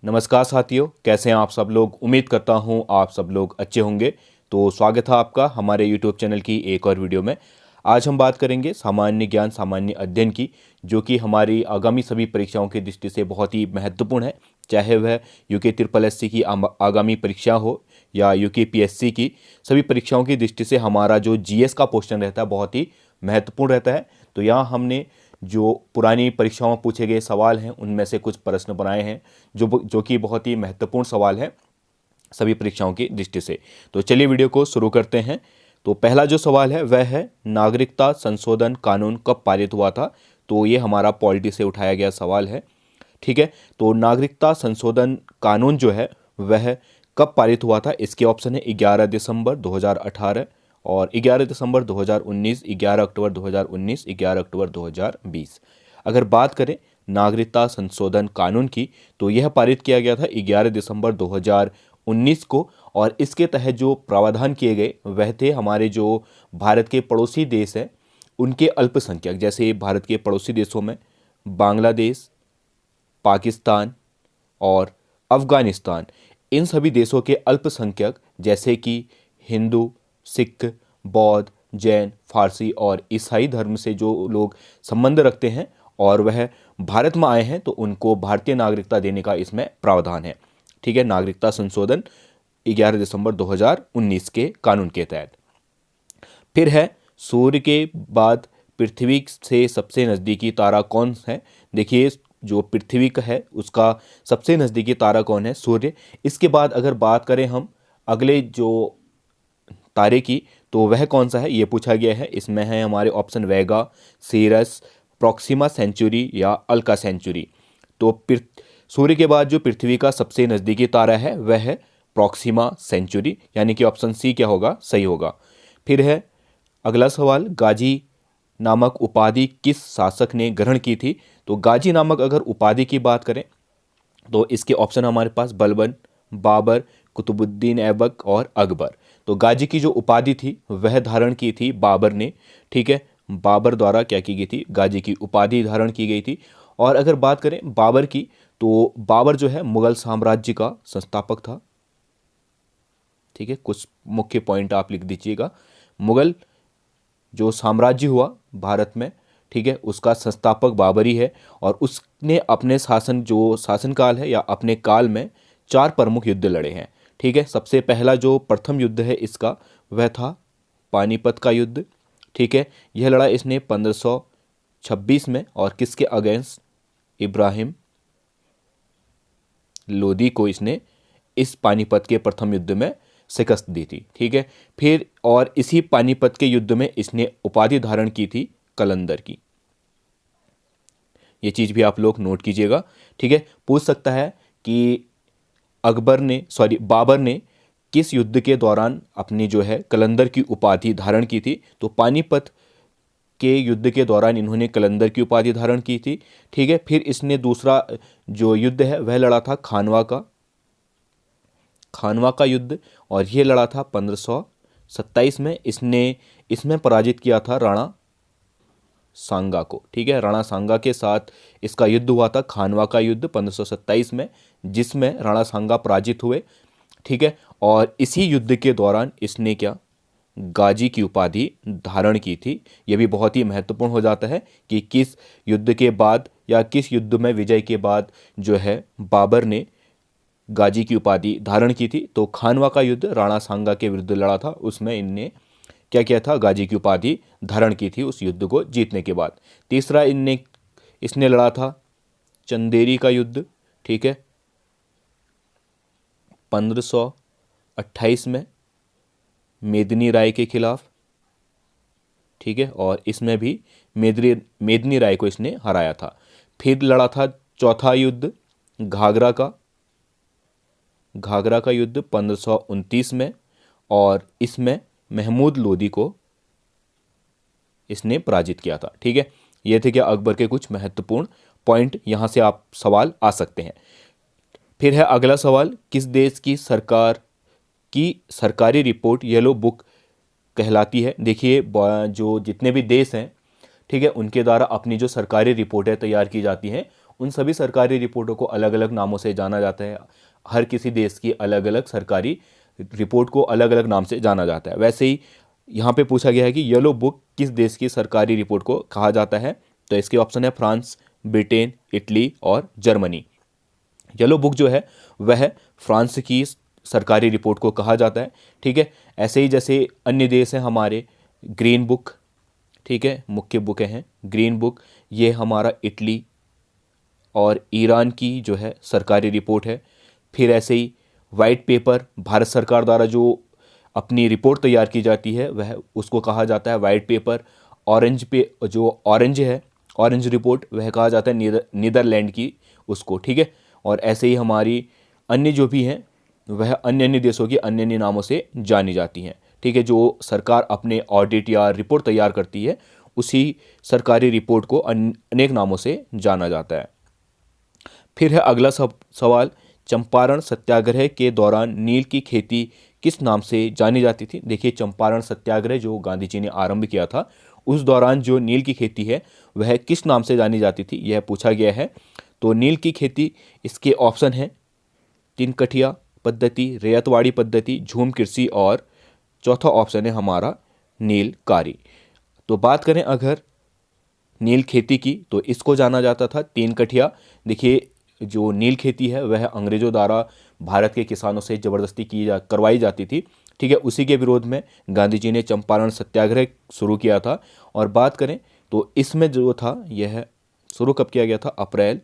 नमस्कार साथियों, कैसे हैं आप सब लोग। उम्मीद करता हूं आप सब लोग अच्छे होंगे। तो स्वागत है आपका हमारे यूट्यूब चैनल की एक और वीडियो में। आज हम बात करेंगे सामान्य ज्ञान सामान्य अध्ययन की, जो कि हमारी आगामी सभी परीक्षाओं की दृष्टि से बहुत ही महत्वपूर्ण है। चाहे वह यूके ट्रिपल एससी की आगामी परीक्षा हो या यूके पीएससी की, सभी परीक्षाओं की दृष्टि से हमारा जो जीएस का पोर्शन रहता है बहुत ही महत्वपूर्ण रहता है। तो यहाँ हमने जो पुरानी परीक्षाओं में पूछे गए सवाल हैं उनमें से कुछ प्रश्न बनाए हैं जो कि बहुत ही महत्वपूर्ण सवाल है सभी परीक्षाओं की दृष्टि से। तो चलिए वीडियो को शुरू करते हैं। तो पहला जो सवाल है वह है, नागरिकता संशोधन कानून कब पारित हुआ था। तो ये हमारा पॉलिटी से उठाया गया सवाल है। ठीक है, तो नागरिकता संशोधन कानून जो है वह कब पारित हुआ था। इसके ऑप्शन है 11 दिसंबर 2018 और 11 दिसंबर 2019, 11 अक्टूबर 2019, 11 अक्टूबर 2020। अगर बात करें नागरिकता संशोधन कानून की, तो यह पारित किया गया था 11 दिसंबर 2019 को। और इसके तहत जो प्रावधान किए गए वह थे, हमारे जो भारत के पड़ोसी देश हैं उनके अल्पसंख्यक, जैसे भारत के पड़ोसी देशों में बांग्लादेश, पाकिस्तान और अफ़गानिस्तान, इन सभी देशों के अल्पसंख्यक जैसे कि हिंदू, सिख, बौद्ध, जैन, फारसी और ईसाई धर्म से जो लोग संबंध रखते हैं और वह भारत में आए हैं, तो उनको भारतीय नागरिकता देने का इसमें प्रावधान है। ठीक है, नागरिकता संशोधन 11 दिसंबर 2019 के कानून के तहत। फिर है, सूर्य के बाद पृथ्वी से सबसे नज़दीकी तारा कौन है। देखिए, जो पृथ्वी का है उसका सबसे नज़दीकी तारा कौन है, सूर्य। इसके बाद अगर बात करें हम अगले जो तारे की, तो वह कौन सा है ये पूछा गया है। इसमें है हमारे ऑप्शन वेगा, सीरस, प्रॉक्सिमा सेंचुरी या अल्का सेंचुरी। तो सूर्य के बाद जो पृथ्वी का सबसे नज़दीकी तारा है वह है प्रॉक्सिमा सेंचुरी, यानी कि ऑप्शन सी क्या होगा, सही होगा। फिर है अगला सवाल, गाजी नामक उपाधि किस शासक ने ग्रहण की थी। तो गाजी नामक अगर उपाधि की बात करें तो इसके ऑप्शन हमारे पास बलबन, बाबर, कुतुबुद्दीन ऐबक और अकबर। तो गाजी की जो उपाधि थी वह धारण की थी बाबर ने। ठीक है, बाबर द्वारा क्या की गई थी, गाजी की उपाधि धारण की गई थी। और अगर बात करें बाबर की, तो बाबर जो है मुगल साम्राज्य का संस्थापक था। ठीक है, कुछ मुख्य पॉइंट आप लिख दीजिएगा। मुगल जो साम्राज्य हुआ भारत में, ठीक है, उसका संस्थापक बाबर ही है। और उसने अपने शासनकाल है या अपने काल में 4 प्रमुख युद्ध लड़े हैं। ठीक है, सबसे पहला जो प्रथम युद्ध है इसका वह था पानीपत का युद्ध। ठीक है, यह लड़ा इसने 1526 में और किसके अगेंस्ट, इब्राहिम लोदी को इसने इस पानीपत के प्रथम युद्ध में शिकस्त दी थी। ठीक है, फिर और इसी पानीपत के युद्ध में इसने उपाधि धारण की थी कलंदर की। ये चीज़ भी आप लोग नोट कीजिएगा। ठीक है, पूछ सकता है कि बाबर ने किस युद्ध के दौरान अपनी जो है कलंदर की उपाधि धारण की थी। तो पानीपत के युद्ध के दौरान इन्होंने कलंदर की उपाधि धारण की थी। ठीक है, फिर इसने दूसरा जो युद्ध है वह लड़ा था खानवा का युद्ध, और यह लड़ा था 1527 में। इसमें पराजित किया था राणा सांगा को। ठीक है, राणा सांगा के साथ इसका युद्ध हुआ था, खानवा का युद्ध 1527 में, जिसमें राणा सांगा पराजित हुए। ठीक है, और इसी युद्ध के दौरान इसने क्या, गाजी की उपाधि धारण की थी। यह भी बहुत ही महत्वपूर्ण हो जाता है कि किस युद्ध के बाद या किस युद्ध में विजय के बाद जो है बाबर ने गाजी की उपाधि धारण की थी। तो खानवा का युद्ध राणा सांगा के विरुद्ध लड़ा था, उसमें इनने क्या किया था, गाजी की उपाधि धारण की थी उस युद्ध को जीतने के बाद। तीसरा इसने लड़ा था चंदेरी का युद्ध। ठीक है, 1528 में मेदिनी राय के खिलाफ। ठीक है, और इसमें भी मेदिनी राय को इसने हराया था। फिर लड़ा था चौथा युद्ध घाघरा का युद्ध 1529 में, और इसमें महमूद लोदी को इसने पराजित किया था। ठीक है, ये थे क्या अकबर के कुछ महत्वपूर्ण पॉइंट, यहाँ से आप सवाल आ सकते हैं। फिर है अगला सवाल, किस देश की सरकार की सरकारी रिपोर्ट येलो बुक कहलाती है। देखिए, जो जितने भी देश हैं, ठीक है, उनके द्वारा अपनी जो सरकारी रिपोर्टें तैयार की जाती हैं उन सभी सरकारी रिपोर्टों को अलग अलग नामों से जाना जाता है। हर किसी देश की अलग अलग सरकारी रिपोर्ट को अलग अलग नाम से जाना जाता है। वैसे ही यहाँ पे पूछा गया है कि येलो बुक किस देश की सरकारी रिपोर्ट को कहा जाता है, तो इसके ऑप्शन है फ्रांस, ब्रिटेन, इटली और जर्मनी। येलो बुक जो है वह फ्रांस की सरकारी रिपोर्ट को कहा जाता है। ठीक है, ऐसे ही जैसे अन्य देश हैं हमारे, ग्रीन बुक, ठीक है, मुख्य बुकें हैं। ग्रीन बुक ये हमारा इटली और ईरान की जो है सरकारी रिपोर्ट है। फिर ऐसे ही वाइट पेपर भारत सरकार द्वारा जो अपनी रिपोर्ट तैयार की जाती है वह उसको कहा जाता है वाइट पेपर। ऑरेंज पे जो ऑरेंज है, ऑरेंज रिपोर्ट, वह कहा जाता है नीदरलैंड की उसको। ठीक है, और ऐसे ही हमारी अन्य जो भी हैं वह अन्य अन्य देशों की अन्य अन्य नामों से जानी जाती हैं। ठीक है, जो सरकार अपने ऑडिट या रिपोर्ट तैयार करती है उसी सरकारी रिपोर्ट को अनेक नामों से जाना जाता है। फिर है अगला सवाल, चंपारण सत्याग्रह के दौरान नील की खेती किस नाम से जानी जाती थी। देखिए, चंपारण सत्याग्रह जो गांधी जी ने आरंभ किया था, उस दौरान जो नील की खेती है वह किस नाम से जानी जाती थी, यह पूछा गया है। तो नील की खेती, इसके ऑप्शन हैं तिनकठिया पद्धति, रेयतवाड़ी पद्धति, झूम कृषि और चौथा ऑप्शन है हमारा नीलकारी। तो बात करें अगर नील खेती की, तो इसको जाना जाता था तीन कठिया। देखिए, जो नील खेती है वह अंग्रेजों द्वारा भारत के किसानों से ज़बरदस्ती करवाई जाती थी। ठीक है, उसी के विरोध में गांधी जी ने चंपारण सत्याग्रह शुरू किया था। और बात करें तो इसमें जो था यह शुरू कब किया गया था, अप्रैल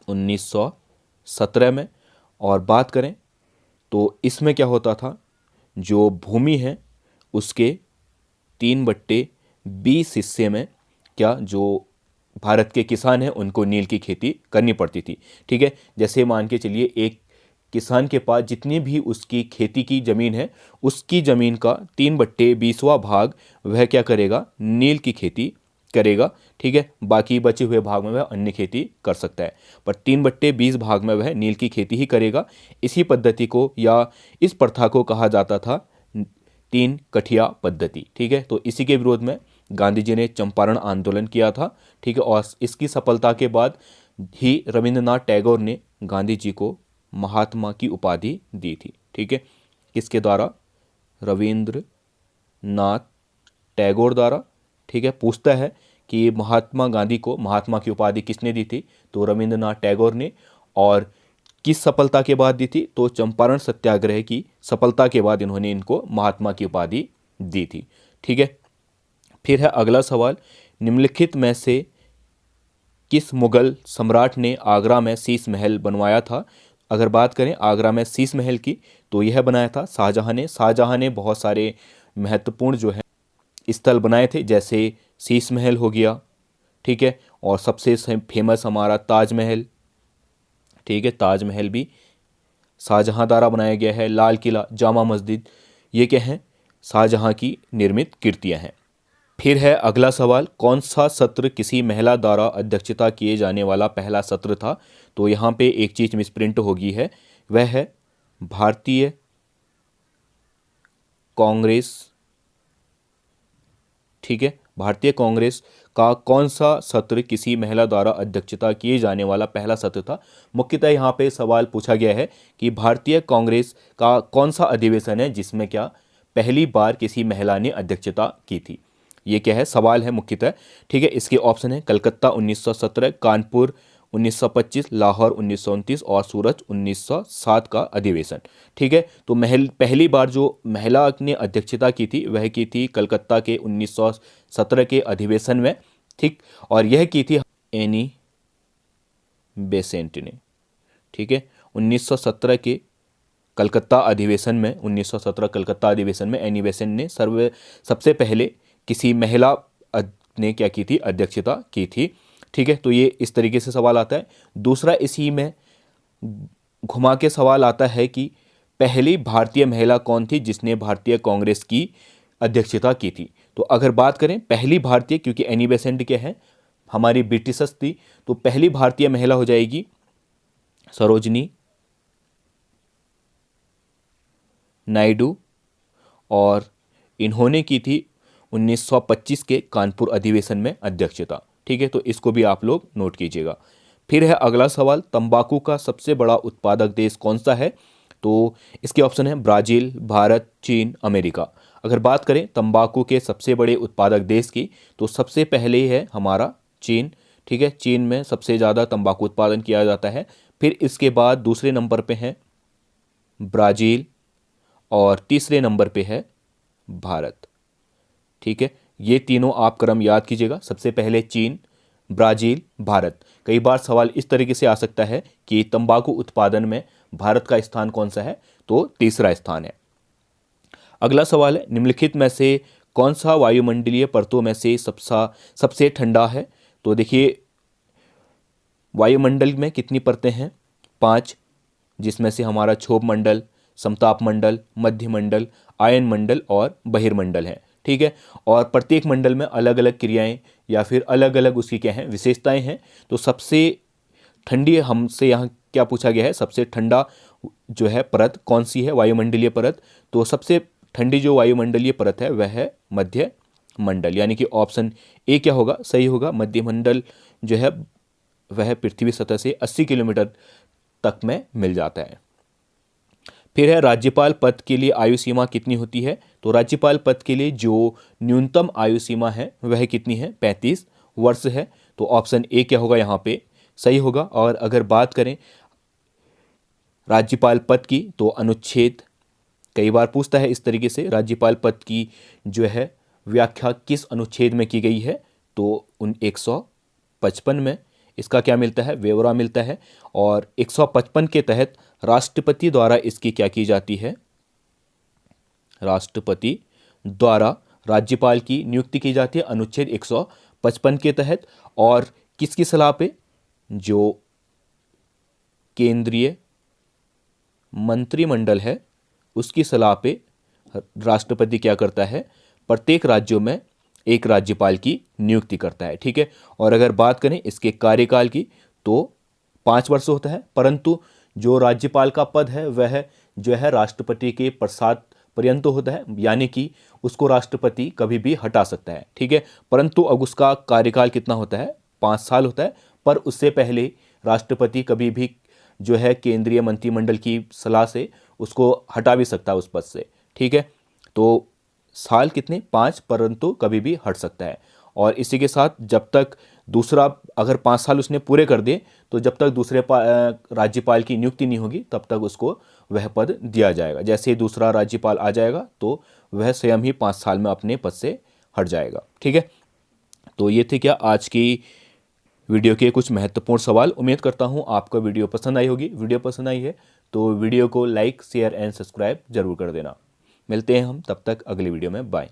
1917 में। और बात करें तो इसमें क्या होता था, जो भूमि है उसके 3/20 हिस्से में क्या जो भारत के किसान हैं उनको नील की खेती करनी पड़ती थी। ठीक है, जैसे मान के चलिए एक किसान के पास जितनी भी उसकी खेती की ज़मीन है, उसकी ज़मीन का 3/20वां भाग वह क्या करेगा, नील की खेती करेगा। ठीक है, बाकी बचे हुए भाग में वह अन्य खेती कर सकता है, पर 3/20 भाग में वह नील की खेती ही करेगा। इसी पद्धति को या इस प्रथा को कहा जाता था तीन कठिया पद्धति। ठीक है, तो इसी के विरोध में गांधी जी ने चंपारण आंदोलन किया था। ठीक है, और इसकी सफलता के बाद ही रविंद्रनाथ टैगोर ने गांधी जी को महात्मा की उपाधि दी थी। ठीक है, किसके द्वारा, रविंद्रनाथ टैगोर द्वारा। ठीक है, पूछता है कि महात्मा गांधी को महात्मा की उपाधि किसने दी थी, तो रविंद्रनाथ टैगोर ने। और किस सफलता के बाद दी थी, तो चंपारण सत्याग्रह की सफलता के बाद इन्होंने इनको महात्मा की उपाधि दी थी। ठीक है, फिर है अगला सवाल, निम्नलिखित में से किस मुगल सम्राट ने आगरा में शीश महल बनवाया था। अगर बात करें आगरा में शीश महल की, तो यह बनाया था शाहजहां ने। शाहजहां ने बहुत सारे महत्वपूर्ण जो है स्थल बनाए थे, जैसे शीश महल हो गया। ठीक है, और सबसे फेमस हमारा ताजमहल। ठीक है, ताजमहल भी शाहजहां द्वारा बनाया गया है। लाल किला, जामा मस्जिद, ये क्या हैं, शाहजहां की निर्मित कृतियां हैं। फिर है अगला सवाल, कौन सा सत्र किसी महिला द्वारा अध्यक्षता किए जाने वाला पहला सत्र था। तो यहाँ पे एक चीज़ मिसप्रिंट होगी है, वह है भारतीय कांग्रेस। ठीक है, भारतीय कांग्रेस का कौन सा सत्र किसी महिला द्वारा अध्यक्षता किए जाने वाला पहला सत्र था। मुख्यतः यहाँ पे सवाल पूछा गया है कि भारतीय कांग्रेस का कौन सा अधिवेशन है जिसमें क्या पहली बार किसी महिला ने अध्यक्षता की थी। ये क्या है, सवाल है मुख्यतः। ठीक है, इसके ऑप्शन है कलकत्ता 1917, कानपुर 1925, लाहौर 1929 और सूरत 1907 का अधिवेशन। ठीक है, तो पहली बार जो महिला ने अध्यक्षता की थी वह की थी कलकत्ता के 1917 के अधिवेशन में। ठीक, और यह की थी एनी बेसेंट ने। ठीक है, 1917 के कलकत्ता अधिवेशन में, 1917 कलकत्ता अधिवेशन में एनी बेसेंट ने सबसे पहले किसी महिला ने क्या की थी, अध्यक्षता की थी। ठीक है, तो ये इस तरीके से सवाल आता है। दूसरा इसी में घुमा के सवाल आता है कि पहली भारतीय महिला कौन थी जिसने भारतीय कांग्रेस की अध्यक्षता की थी। तो अगर बात करें पहली भारतीय, क्योंकि एनी बेसेंट क्या है हमारी ब्रिटिशर्स थी, तो पहली भारतीय महिला हो जाएगी सरोजनी नायडू, और इन्होंने की थी 1925 के कानपुर अधिवेशन में अध्यक्षता। ठीक है, तो इसको भी आप लोग नोट कीजिएगा। फिर है अगला सवाल, तंबाकू का सबसे बड़ा उत्पादक देश कौन सा है? तो इसके ऑप्शन है ब्राज़ील, भारत, चीन, अमेरिका। अगर बात करें तंबाकू के सबसे बड़े उत्पादक देश की, तो सबसे पहले है हमारा चीन। ठीक है, चीन में सबसे ज़्यादा तंबाकू उत्पादन किया जाता है। फिर इसके बाद दूसरे नंबर पे है ब्राज़ील और तीसरे नंबर पे है भारत। ठीक है, ये तीनों आप क्रम याद कीजिएगा, सबसे पहले चीन, ब्राज़ील, भारत। कई बार सवाल इस तरीके से आ सकता है कि तंबाकू उत्पादन में भारत का स्थान कौन सा है? तो तीसरा स्थान है। अगला सवाल है, निम्नलिखित में से कौन सा वायुमंडलीय परतों में से सबसे ठंडा है? तो देखिए, वायुमंडल में कितनी परतें हैं? 5, जिसमें से हमारा क्षोभ मंडल, समताप मंडल, मध्य मंडल, आयन मंडल और बहिर्मंडल है। ठीक है, और प्रत्येक मंडल में अलग अलग क्रियाएं या फिर अलग अलग उसकी क्या हैं, विशेषताएं हैं। तो सबसे ठंडी हमसे यहाँ क्या पूछा गया है, सबसे ठंडा जो है परत कौन सी है, वायुमंडलीय परत? तो सबसे ठंडी जो वायुमंडलीय परत है वह है मध्य मंडल, यानी कि ऑप्शन ए क्या होगा, सही होगा। मध्य मंडल जो है वह पृथ्वी सतह से 80 किलोमीटर तक में मिल जाता है। फिर है राज्यपाल पद के लिए आयु सीमा कितनी होती है? तो राज्यपाल पद के लिए जो न्यूनतम आयु सीमा है वह कितनी है? 35 वर्ष है। तो ऑप्शन ए क्या होगा यहाँ पे, सही होगा। और अगर बात करें राज्यपाल पद की, तो अनुच्छेद कई बार पूछता है इस तरीके से, राज्यपाल पद की जो है व्याख्या किस अनुच्छेद में की गई है? तो उन 155 में इसका क्या मिलता है, ब्यौरा मिलता है। और 155 के तहत राष्ट्रपति द्वारा इसकी क्या की जाती है, राष्ट्रपति द्वारा राज्यपाल की नियुक्ति की जाती है अनुच्छेद 155 के तहत। और किसकी सलाह पे? जो केंद्रीय मंत्रिमंडल है उसकी सलाह पे राष्ट्रपति क्या करता है, प्रत्येक राज्यों में एक राज्यपाल की नियुक्ति करता है। ठीक है, और अगर बात करें इसके कार्यकाल की, तो 5 वर्ष होता है, परंतु जो राज्यपाल का पद है वह जो है राष्ट्रपति के प्रसाद पर्यंत होता है, यानी कि उसको राष्ट्रपति कभी भी हटा सकता है। ठीक है, परंतु अब उसका कार्यकाल कितना होता है, 5 साल होता है। पर उससे पहले राष्ट्रपति कभी भी जो है केंद्रीय मंत्रिमंडल की सलाह से उसको हटा भी सकता है उस पद से। ठीक है, तो साल कितने, 5, परंतु कभी भी हट सकता है। और इसी के साथ जब तक दूसरा, अगर 5 साल उसने पूरे कर दिए, तो जब तक दूसरे राज्यपाल की नियुक्ति नहीं होगी तब तक उसको वह पद दिया जाएगा। जैसे ही दूसरा राज्यपाल आ जाएगा तो वह स्वयं ही 5 साल में अपने पद से हट जाएगा। ठीक है, तो ये थे क्या आज की वीडियो के कुछ महत्वपूर्ण सवाल। उम्मीद करता हूँ आपको वीडियो पसंद आई होगी। वीडियो पसंद आई है तो वीडियो को लाइक, शेयर एंड सब्सक्राइब जरूर कर देना। मिलते हैं हम तब तक अगली वीडियो में, बाय।